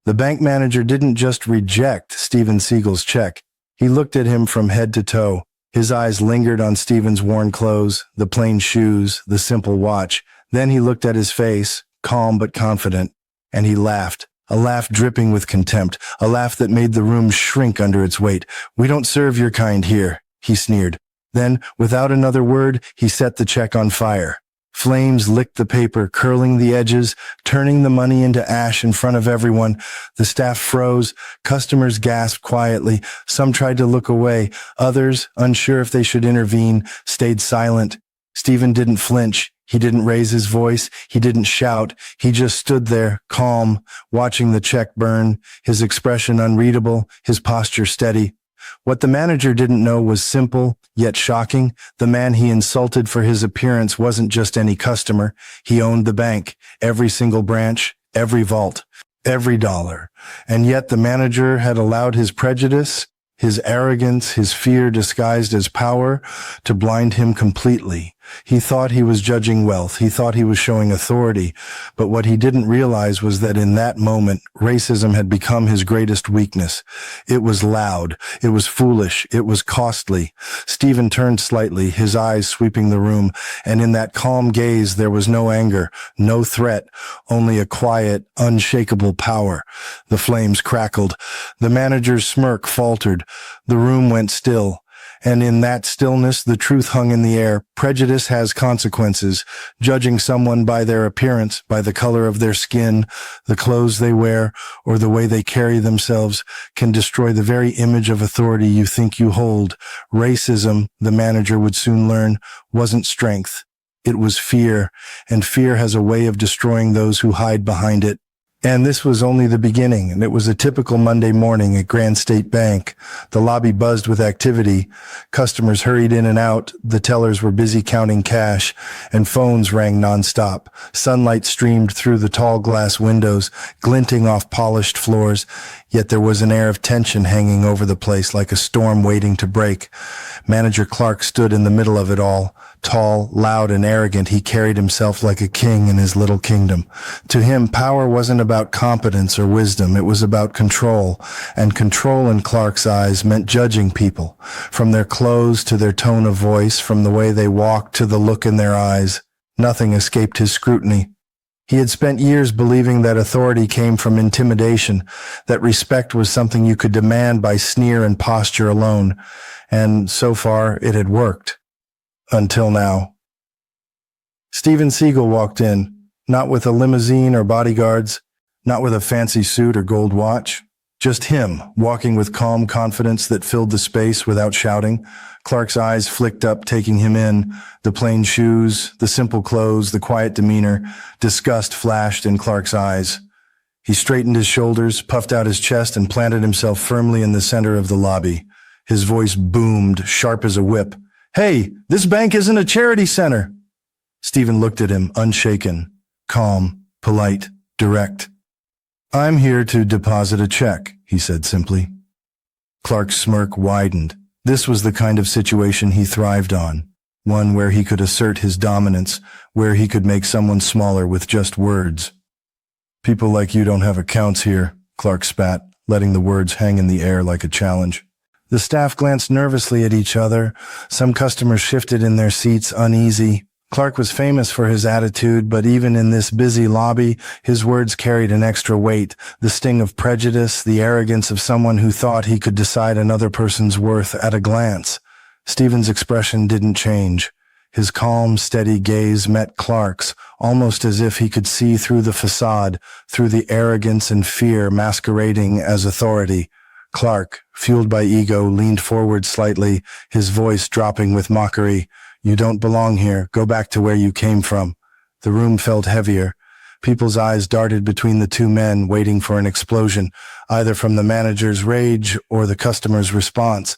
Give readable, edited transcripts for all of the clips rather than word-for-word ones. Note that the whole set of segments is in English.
The bank manager didn't just reject Steven Seagal's check. He looked at him from head to toe. His eyes lingered on Steven's worn clothes, the plain shoes, the simple watch. Then he looked at his face, calm but confident, and he laughed. A laugh dripping with contempt, a laugh that made the room shrink under its weight. "We don't serve your kind here," he sneered. Then, without another word, he set the check on fire. Flames licked the paper, curling the edges, turning the money into ash in front of everyone. The staff froze. Customers gasped quietly. Some tried to look away. Others, unsure if they should intervene, stayed silent. Steven didn't flinch. He didn't raise his voice. He didn't shout. He just stood there, calm, watching the check burn, his expression unreadable, his posture steady. What the manager didn't know was simple, yet shocking. The man he insulted for his appearance wasn't just any customer. He owned the bank, every single branch, every vault, every dollar. And yet the manager had allowed his prejudice, his arrogance, his fear disguised as power to blind him completely. He thought he was judging wealth. He thought he was showing authority. But what he didn't realize was that in that moment, racism had become his greatest weakness. It was loud. It was foolish. It was costly. Steven turned slightly, his eyes sweeping the room, and in that calm gaze there was no anger, no threat, only a quiet, unshakable power. The flames crackled. The manager's smirk faltered. The room went still. And in that stillness, the truth hung in the air. Prejudice has consequences. Judging someone by their appearance, by the color of their skin, the clothes they wear, or the way they carry themselves can destroy the very image of authority you think you hold. Racism, the manager would soon learn, wasn't strength. It was fear, and fear has a way of destroying those who hide behind it. And this was only the beginning, and it was a typical Monday morning at Grand State Bank. The lobby buzzed with activity. Customers hurried in and out. The tellers were busy counting cash, and phones rang nonstop. Sunlight streamed through the tall glass windows, glinting off polished floors. Yet there was an air of tension hanging over the place, like a storm waiting to break. Manager Clark stood in the middle of it all. Tall, loud, and arrogant, he carried himself like a king in his little kingdom. To him, power wasn't about competence or wisdom. It was about control. And control in Clark's eyes meant judging people, from their clothes to their tone of voice, from the way they walked to the look in their eyes. Nothing escaped his scrutiny. He had spent years believing that authority came from intimidation, that respect was something you could demand by sneer and posture alone. And so far, it had worked. Until now. Steven Seagal walked in, not with a limousine or bodyguards, not with a fancy suit or gold watch. Just him, walking with calm confidence that filled the space without shouting. Clark's eyes flicked up, taking him in. The plain shoes, the simple clothes, the quiet demeanor. Disgust flashed in Clark's eyes. He straightened his shoulders, puffed out his chest, and planted himself firmly in the center of the lobby. His voice boomed, sharp as a whip. "Hey, this bank isn't a charity center." Steven looked at him, unshaken, calm, polite, direct. "I'm here to deposit a check," he said simply. Clark's smirk widened. This was the kind of situation he thrived on, one where he could assert his dominance, where he could make someone smaller with just words. "People like you don't have accounts here," Clark spat, letting the words hang in the air like a challenge. The staff glanced nervously at each other. Some customers shifted in their seats, uneasy. Clark was famous for his attitude, but even in this busy lobby, his words carried an extra weight, the sting of prejudice, the arrogance of someone who thought he could decide another person's worth at a glance. Steven's expression didn't change. His calm, steady gaze met Clark's, almost as if he could see through the facade, through the arrogance and fear masquerading as authority. Clark, fueled by ego, leaned forward slightly, his voice dropping with mockery. "You don't belong here. Go back to where you came from." The room felt heavier. People's eyes darted between the two men, waiting for an explosion, either from the manager's rage or the customer's response.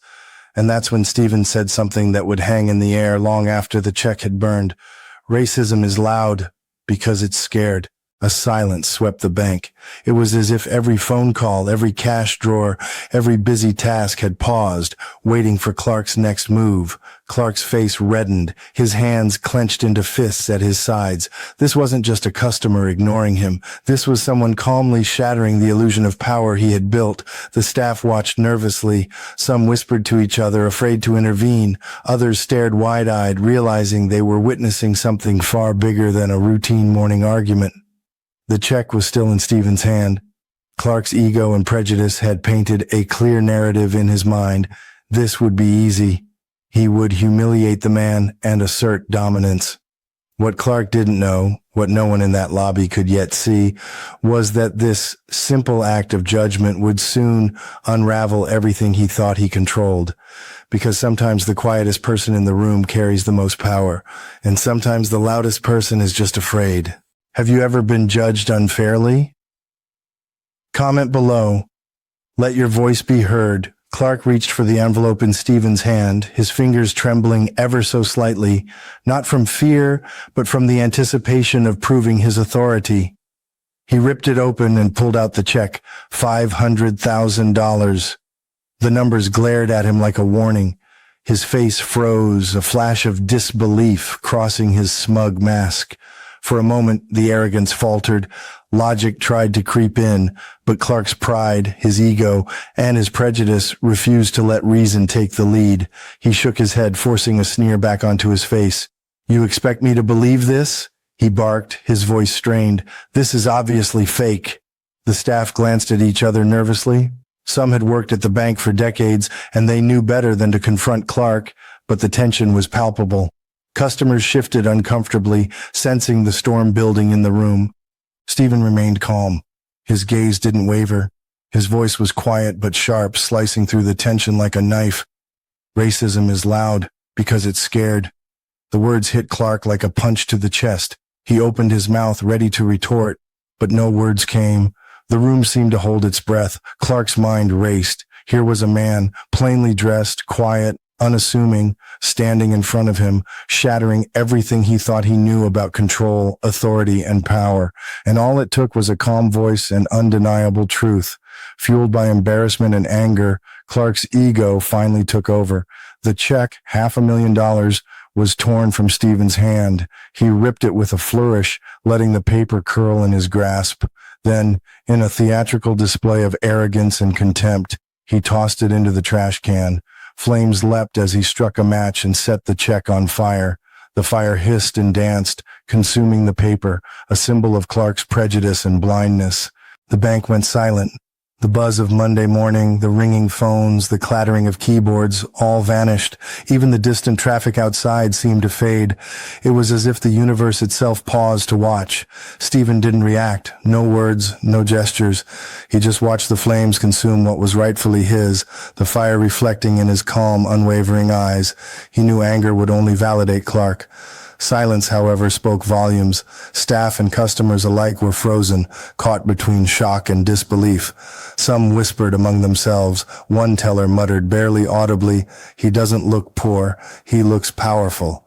And that's when Steven said something that would hang in the air long after the check had burned. "Racism is loud because it's scared. A silence swept the bank. It was as if every phone call, every cash drawer, every busy task had paused, waiting for Clark's next move. Clark's face reddened, his hands clenched into fists at his sides. This wasn't just a customer ignoring him. This was someone calmly shattering the illusion of power he had built. The staff watched nervously. Some whispered to each other, afraid to intervene. Others stared wide-eyed, realizing they were witnessing something far bigger than a routine morning argument. The check was still in Steven's hand. Clark's ego and prejudice had painted a clear narrative in his mind. This would be easy. He would humiliate the man and assert dominance. What Clark didn't know, what no one in that lobby could yet see, was that this simple act of judgment would soon unravel everything he thought he controlled. Because sometimes the quietest person in the room carries the most power, and sometimes the loudest person is just afraid. Have you ever been judged unfairly? Comment below. Let your voice be heard. Clark reached for the envelope in Steven's hand, his fingers trembling ever so slightly, not from fear, but from the anticipation of proving his authority. He ripped it open and pulled out the check, $500,000. The numbers glared at him like a warning. His face froze, a flash of disbelief crossing his smug mask. For a moment, the arrogance faltered. Logic tried to creep in, but Clark's pride, his ego, and his prejudice refused to let reason take the lead. He shook his head, forcing a sneer back onto his face. "You expect me to believe this?" he barked, his voice strained. "This is obviously fake." The staff glanced at each other nervously. Some had worked at the bank for decades, and they knew better than to confront Clark, but the tension was palpable. Customers shifted uncomfortably, sensing the storm building in the room. Steven remained calm. His gaze didn't waver. His voice was quiet but sharp, slicing through the tension like a knife. "Racism is loud because it's scared." The words hit Clark like a punch to the chest. He opened his mouth, ready to retort, but no words came. The room seemed to hold its breath. Clark's mind raced. Here was a man, plainly dressed, quiet, unassuming, standing in front of him, shattering everything he thought he knew about control, authority, and power. And all it took was a calm voice and undeniable truth. Fueled by embarrassment and anger, Clark's ego finally took over. The check, $500,000, was torn from Steven's hand. He ripped it with a flourish, letting the paper curl in his grasp. Then, in a theatrical display of arrogance and contempt, he tossed it into the trash can. Flames leapt as he struck a match and set the check on fire. The fire hissed and danced, consuming the paper, a symbol of Clark's prejudice and blindness. The bank went silent. The buzz of Monday morning, the ringing phones, the clattering of keyboards, all vanished. Even the distant traffic outside seemed to fade. It was as if the universe itself paused to watch. Steven didn't react. No words, no gestures. He just watched the flames consume what was rightfully his, the fire reflecting in his calm, unwavering eyes. He knew anger would only validate Clark. Silence, however, spoke volumes. Staff and customers alike were frozen, caught between shock and disbelief. Some whispered among themselves. One teller muttered barely audibly, "He doesn't look poor, he looks powerful."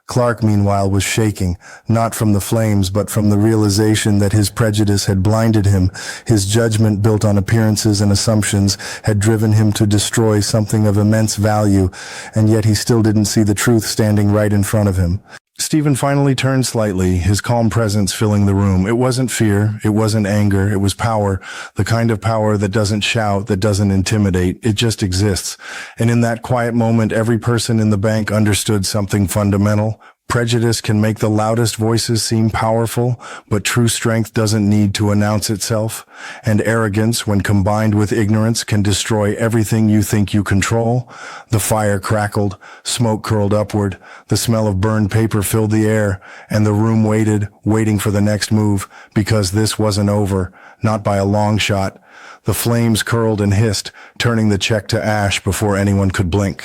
Clark, meanwhile, was shaking, not from the flames, but from the realization that his prejudice had blinded him. His judgment, built on appearances and assumptions, had driven him to destroy something of immense value, and yet he still didn't see the truth standing right in front of him. Steven finally turned slightly, his calm presence filling the room. It wasn't fear, it wasn't anger, it was power, the kind of power that doesn't shout, that doesn't intimidate, it just exists. And in that quiet moment, every person in the bank understood something fundamental. Prejudice can make the loudest voices seem powerful, but true strength doesn't need to announce itself. And arrogance, when combined with ignorance, can destroy everything you think you control. The fire crackled, smoke curled upward, the smell of burned paper filled the air, and the room waited, waiting for the next move, because this wasn't over, not by a long shot. The flames curled and hissed, turning the check to ash before anyone could blink.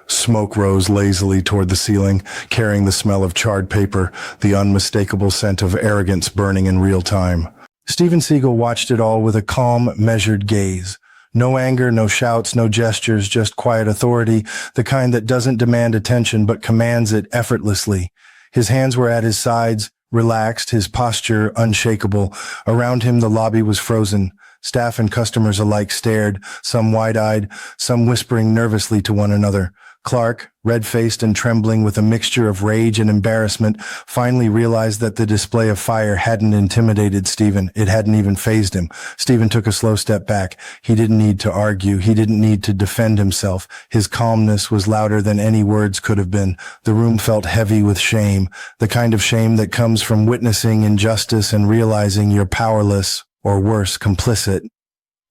Smoke rose lazily toward the ceiling, carrying the smell of charred paper, the unmistakable scent of arrogance burning in real time. Steven Seagal watched it all with a calm, measured gaze. No anger, no shouts, no gestures, just quiet authority, the kind that doesn't demand attention but commands it effortlessly. His hands were at his sides, relaxed, his posture unshakable. Around him, the lobby was frozen. Staff and customers alike stared, some wide-eyed, some whispering nervously to one another. Clark, red-faced and trembling with a mixture of rage and embarrassment, finally realized that the display of fire hadn't intimidated Steven. It hadn't even fazed him. Steven took a slow step back. He didn't need to argue. He didn't need to defend himself. His calmness was louder than any words could have been. The room felt heavy with shame, the kind of shame that comes from witnessing injustice and realizing you're powerless, or worse, complicit.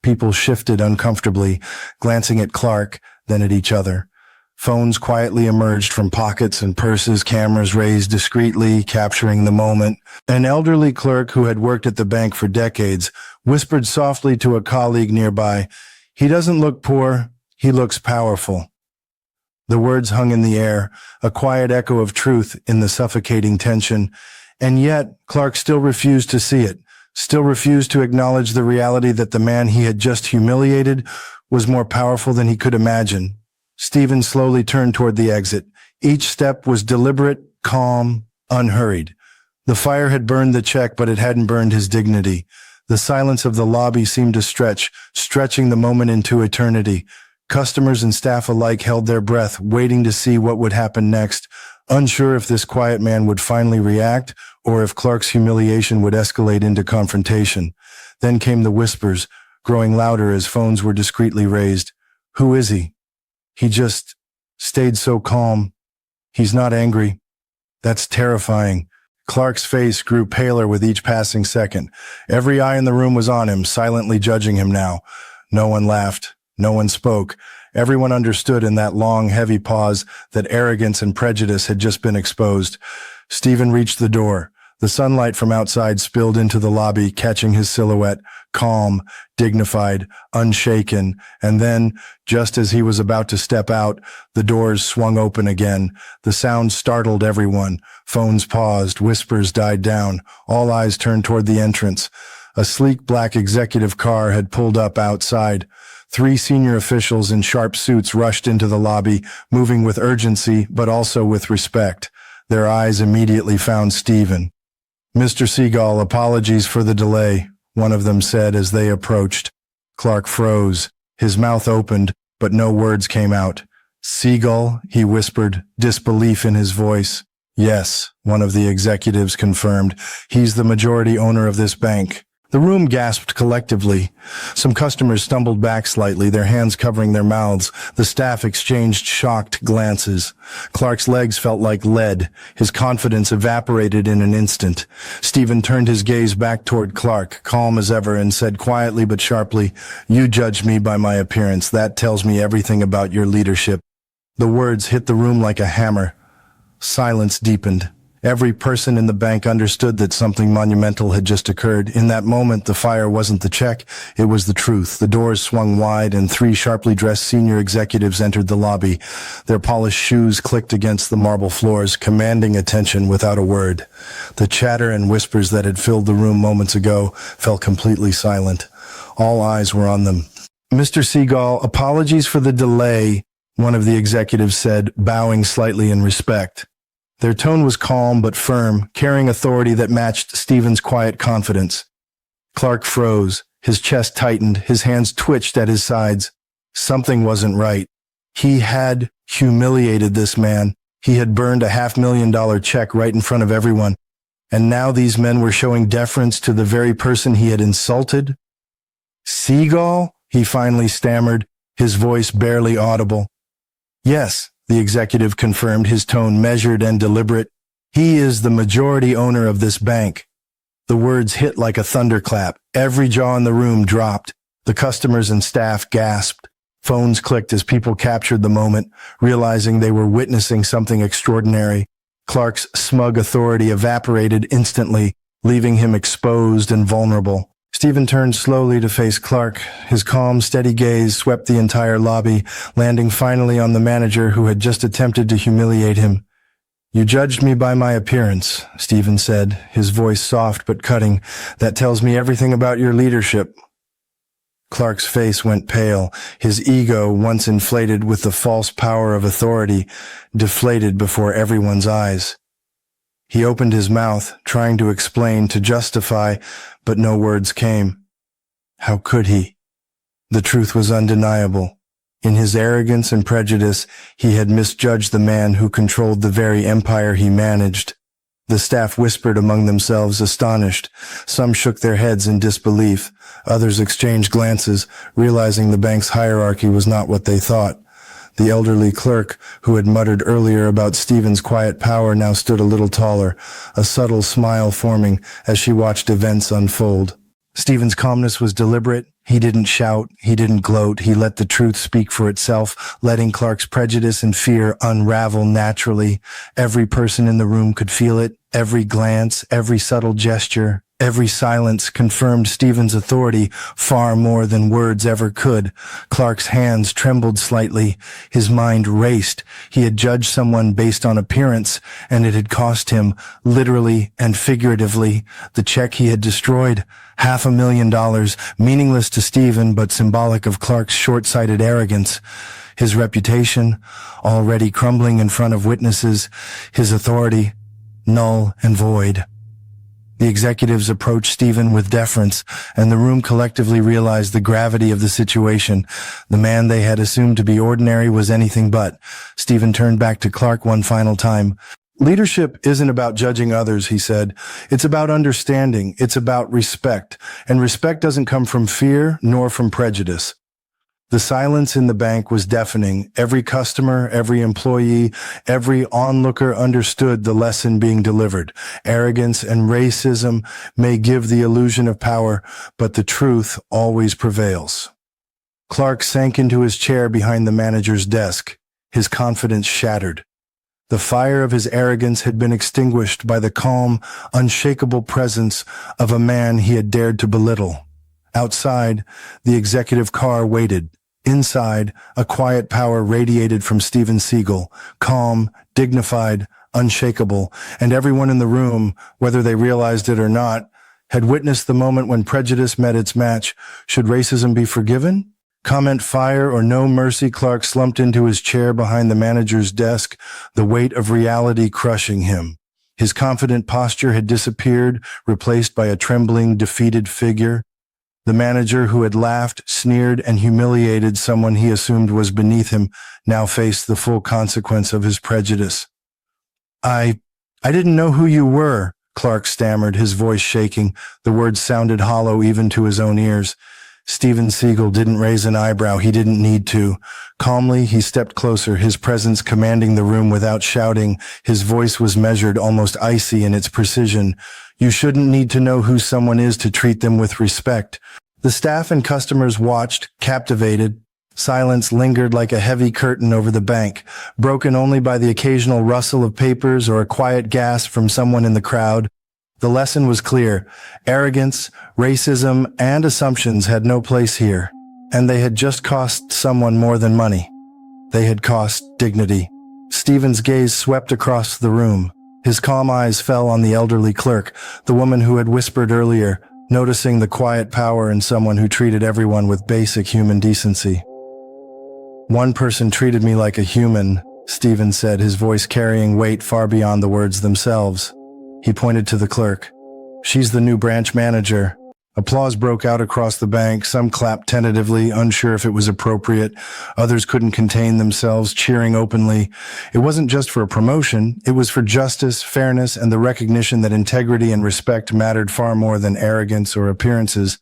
People shifted uncomfortably, glancing at Clark, then at each other. Phones quietly emerged from pockets and purses, cameras raised discreetly, capturing the moment. An elderly clerk who had worked at the bank for decades whispered softly to a colleague nearby, "He doesn't look poor, he looks powerful." The words hung in the air, a quiet echo of truth in the suffocating tension. And yet, Clark still refused to see it, still refused to acknowledge the reality that the man he had just humiliated was more powerful than he could imagine. Steven slowly turned toward the exit. Each step was deliberate, calm, unhurried. The fire had burned the check, but it hadn't burned his dignity. The silence of the lobby seemed to stretch, stretching the moment into eternity. Customers and staff alike held their breath, waiting to see what would happen next, unsure if this quiet man would finally react or if Clark's humiliation would escalate into confrontation. Then came the whispers, growing louder as phones were discreetly raised. "Who is he? He just stayed so calm. He's not angry." That's terrifying. Clark's face grew paler with each passing second. Every eye in the room was on him, silently judging him now. No one laughed. No one spoke. Everyone understood in that long, heavy pause that arrogance and prejudice had just been exposed. Steven reached the door. The sunlight from outside spilled into the lobby, catching his silhouette, calm, dignified, unshaken. And then, just as he was about to step out, the doors swung open again. The sound startled everyone. Phones paused, whispers died down. All eyes turned toward the entrance. A sleek black executive car had pulled up outside. 3 senior officials in sharp suits rushed into the lobby, moving with urgency, but also with respect. Their eyes immediately found Steven. "Mr. Seagal, apologies for the delay," one of them said as they approached. Clark froze. His mouth opened, but no words came out. "Seagal," he whispered, disbelief in his voice. "Yes," one of the executives confirmed. "He's the majority owner of this bank." The room gasped collectively. Some customers stumbled back slightly, their hands covering their mouths. The staff exchanged shocked glances. Clark's legs felt like lead. His confidence evaporated in an instant. Steven turned his gaze back toward Clark, calm as ever, and said quietly but sharply, "You judged me by my appearance. That tells me everything about your leadership." The words hit the room like a hammer. Silence deepened. Every person in the bank understood that something monumental had just occurred. In that moment, the fire wasn't the check, it was the truth. The doors swung wide and 3 sharply dressed senior executives entered the lobby. Their polished shoes clicked against the marble floors, commanding attention without a word. The chatter and whispers that had filled the room moments ago fell completely silent. All eyes were on them. "Mr. Seagal, apologies for the delay," one of the executives said, bowing slightly in respect. Their tone was calm but firm, carrying authority that matched Steven's quiet confidence. Clark froze. His chest tightened. His hands twitched at his sides. Something wasn't right. He had humiliated this man. He had burned a $500,000 check right in front of everyone. And now these men were showing deference to the very person he had insulted. "Seagal?" he finally stammered, his voice barely audible. "Yes," the executive confirmed, his tone measured and deliberate. "He is the majority owner of this bank." The words hit like a thunderclap. Every jaw in the room dropped. The customers and staff gasped. Phones clicked as people captured the moment, realizing they were witnessing something extraordinary. Clark's smug authority evaporated instantly, leaving him exposed and vulnerable. Steven turned slowly to face Clark. His calm, steady gaze swept the entire lobby, landing finally on the manager who had just attempted to humiliate him. "You judged me by my appearance," Steven said, his voice soft but cutting. "That tells me everything about your leadership." Clark's face went pale. His ego, once inflated with the false power of authority, deflated before everyone's eyes. He opened his mouth, trying to explain, to justify, but no words came. How could he? The truth was undeniable. In his arrogance and prejudice, he had misjudged the man who controlled the very empire he managed. The staff whispered among themselves, astonished. Some shook their heads in disbelief. Others exchanged glances, realizing the bank's hierarchy was not what they thought. The elderly clerk, who had muttered earlier about Steven's quiet power, now stood a little taller, a subtle smile forming as she watched events unfold. Steven's calmness was deliberate. He didn't shout, he didn't gloat, he let the truth speak for itself, letting Clark's prejudice and fear unravel naturally. Every person in the room could feel it, every glance, every subtle gesture, every silence confirmed Steven's authority far more than words ever could. Clark's hands trembled slightly, his mind raced. He had judged someone based on appearance, and it had cost him, literally and figuratively, the check he had destroyed. $500,000, meaningless to Steven, but symbolic of Clark's short-sighted arrogance. His reputation, already crumbling in front of witnesses, his authority, null and void. The executives approached Steven with deference, and the room collectively realized the gravity of the situation. The man they had assumed to be ordinary was anything but. Steven turned back to Clark one final time. Leadership isn't about judging others, he said. It's about understanding. It's about respect. And respect doesn't come from fear nor from prejudice. The silence in the bank was deafening. Every customer, every employee, every onlooker understood the lesson being delivered. Arrogance and racism may give the illusion of power, but the truth always prevails. Clark sank into his chair behind the manager's desk, his confidence shattered. The fire of his arrogance had been extinguished by the calm, unshakable presence of a man he had dared to belittle. Outside, the executive car waited. Inside, a quiet power radiated from Steven Seagal, calm, dignified, unshakable, and everyone in the room, whether they realized it or not, had witnessed the moment when prejudice met its match. Should racism be forgiven? Comment fire or no mercy, Clark slumped into his chair behind the manager's desk, the weight of reality crushing him. His confident posture had disappeared, replaced by a trembling, defeated figure. The manager, who had laughed, sneered, and humiliated someone he assumed was beneath him, now faced the full consequence of his prejudice. I didn't know who you were, Clark stammered, his voice shaking. The words sounded hollow even to his own ears. Steven Seagal didn't raise an eyebrow. He didn't need to. Calmly, he stepped closer, his presence commanding the room without shouting. His voice was measured, almost icy in its precision. You shouldn't need to know who someone is to treat them with respect. The staff and customers watched, captivated. Silence lingered like a heavy curtain over the bank, broken only by the occasional rustle of papers or a quiet gasp from someone in the crowd. The lesson was clear. Arrogance, racism, and assumptions had no place here. And they had just cost someone more than money. They had cost dignity. Steven's gaze swept across the room. His calm eyes fell on the elderly clerk, the woman who had whispered earlier, noticing the quiet power in someone who treated everyone with basic human decency. One person treated me like a human, Steven said, his voice carrying weight far beyond the words themselves. He pointed to the clerk. She's the new branch manager. Applause broke out across the bank. Some clapped tentatively, unsure if it was appropriate. Others couldn't contain themselves, cheering openly. It wasn't just for a promotion. It was for justice, fairness, and the recognition that integrity and respect mattered far more than arrogance or appearances.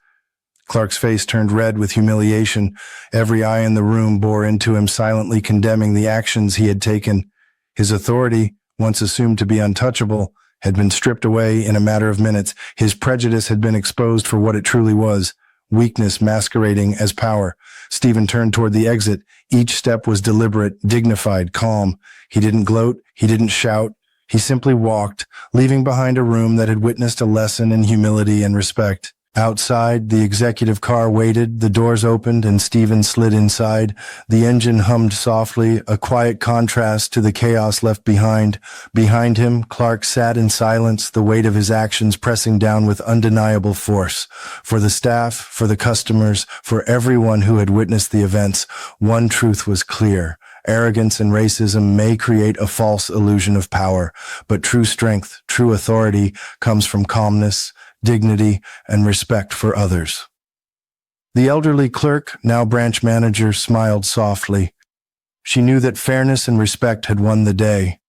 Clark's face turned red with humiliation. Every eye in the room bore into him, silently condemning the actions he had taken. His authority, once assumed to be untouchable, had been stripped away in a matter of minutes. His prejudice had been exposed for what it truly was, weakness masquerading as power. Steven turned toward the exit. Each step was deliberate, dignified, calm. He didn't gloat. He didn't shout. He simply walked, leaving behind a room that had witnessed a lesson in humility and respect. Outside, the executive car waited, the doors opened, and Steven slid inside. The engine hummed softly, a quiet contrast to the chaos left behind. Behind him, Clark sat in silence, the weight of his actions pressing down with undeniable force. For the staff, for the customers, for everyone who had witnessed the events, one truth was clear. Arrogance and racism may create a false illusion of power, but true strength, true authority comes from calmness, dignity, and respect for others. The elderly clerk, now branch manager, smiled softly. She knew that fairness and respect had won the day.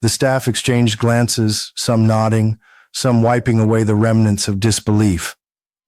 The staff exchanged glances, some nodding, some wiping away the remnants of disbelief.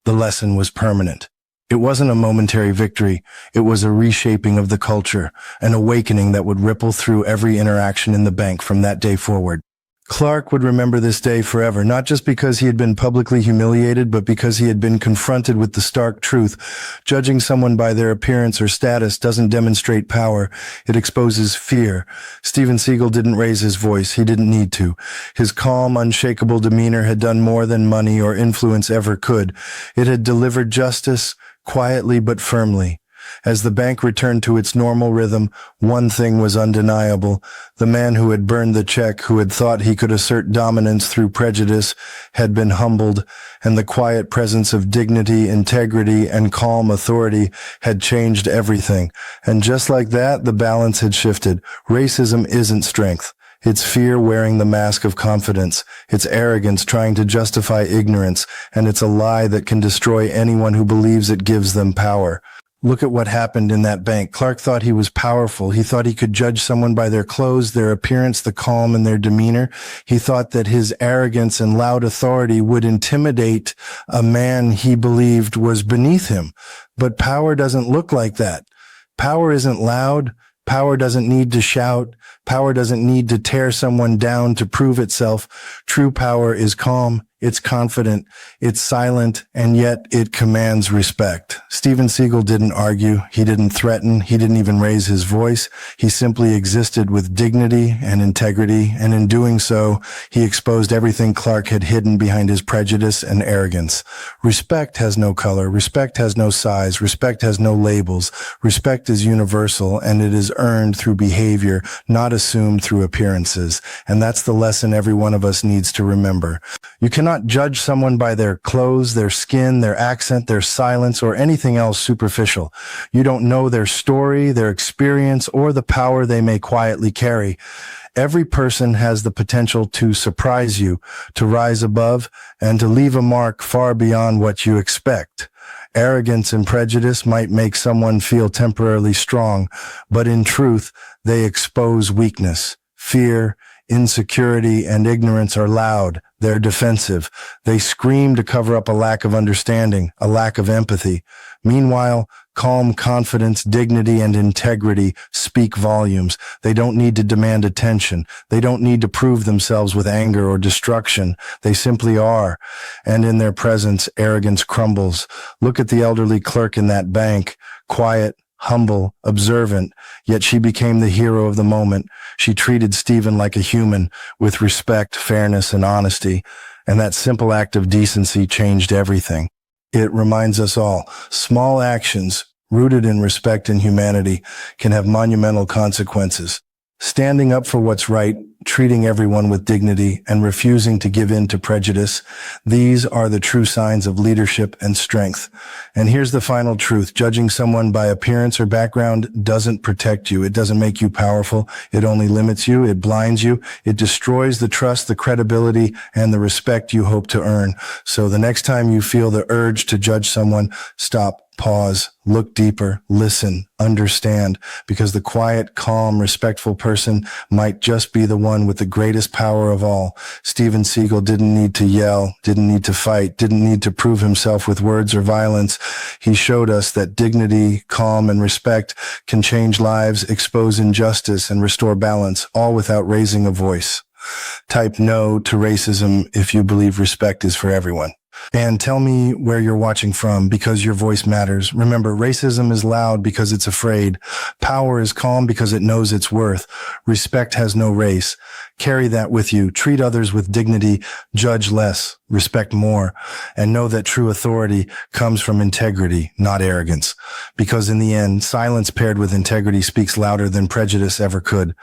The lesson was permanent. It wasn't a momentary victory. It was a reshaping of the culture, an awakening that would ripple through every interaction in the bank from that day forward. Clark would remember this day forever, not just because he had been publicly humiliated, but because he had been confronted with the stark truth. Judging someone by their appearance or status doesn't demonstrate power. It exposes fear. Steven Seagal didn't raise his voice. He didn't need to. His calm, unshakable demeanor had done more than money or influence ever could. It had delivered justice, quietly but firmly. As the bank returned to its normal rhythm, one thing was undeniable. The man who had burned the check, who had thought he could assert dominance through prejudice, had been humbled, and the quiet presence of dignity, integrity, and calm authority had changed everything. And just like that, the balance had shifted. Racism isn't strength. It's fear wearing the mask of confidence. It's arrogance trying to justify ignorance, and it's a lie that can destroy anyone who believes it gives them power. Look at what happened in that bank. Clark thought he was powerful. He thought he could judge someone by their clothes, their appearance, the calm in their demeanor. He thought that his arrogance and loud authority would intimidate a man he believed was beneath him. But power doesn't look like that. Power isn't loud. Power doesn't need to shout. Power doesn't need to tear someone down to prove itself. True power is calm. It's confident, it's silent, and yet it commands respect. Steven Seagal didn't argue, he didn't threaten, he didn't even raise his voice. He simply existed with dignity and integrity, and in doing so, he exposed everything Clark had hidden behind his prejudice and arrogance. Respect has no color, respect has no size, respect has no labels. Respect is universal, and it is earned through behavior, not assumed through appearances. And that's the lesson every one of us needs to remember. You cannot judge someone by their clothes, their skin, their accent, their silence, or anything else superficial. You don't know their story, their experience, or the power they may quietly carry. Every person has the potential to surprise you, to rise above, and to leave a mark far beyond what you expect. Arrogance and prejudice might make someone feel temporarily strong, but in truth, they expose weakness, fear, insecurity, and ignorance are loud. They're defensive. They scream to cover up a lack of understanding, a lack of empathy. Meanwhile, calm confidence, dignity, and integrity speak volumes. They don't need to demand attention. They don't need to prove themselves with anger or destruction. They simply are. And in their presence, arrogance crumbles. Look at the elderly clerk in that bank, quiet, humble, observant, yet she became the hero of the moment. She treated Steven like a human, with respect, fairness, and honesty, and that simple act of decency changed everything. It reminds us all, small actions rooted in respect and humanity can have monumental consequences. Standing up for what's right, treating everyone with dignity, and refusing to give in to prejudice, these are the true signs of leadership and strength. And here's the final truth. Judging someone by appearance or background doesn't protect you. It doesn't make you powerful. It only limits you. It blinds you. It destroys the trust, the credibility, and the respect you hope to earn. So the next time you feel the urge to judge someone, stop. Pause, look deeper, listen, understand, because the quiet, calm, respectful person might just be the one with the greatest power of all. Steven Seagal didn't need to yell, didn't need to fight, didn't need to prove himself with words or violence. He showed us that dignity, calm, and respect can change lives, expose injustice, and restore balance, all without raising a voice. Type no to racism if you believe respect is for everyone. And tell me where you're watching from, because your voice matters. Remember, racism is loud because it's afraid. Power is calm because it knows its worth. Respect has no race. Carry that with you. Treat others with dignity. Judge less. Respect more. And know that true authority comes from integrity, not arrogance. Because in the end, silence paired with integrity speaks louder than prejudice ever could.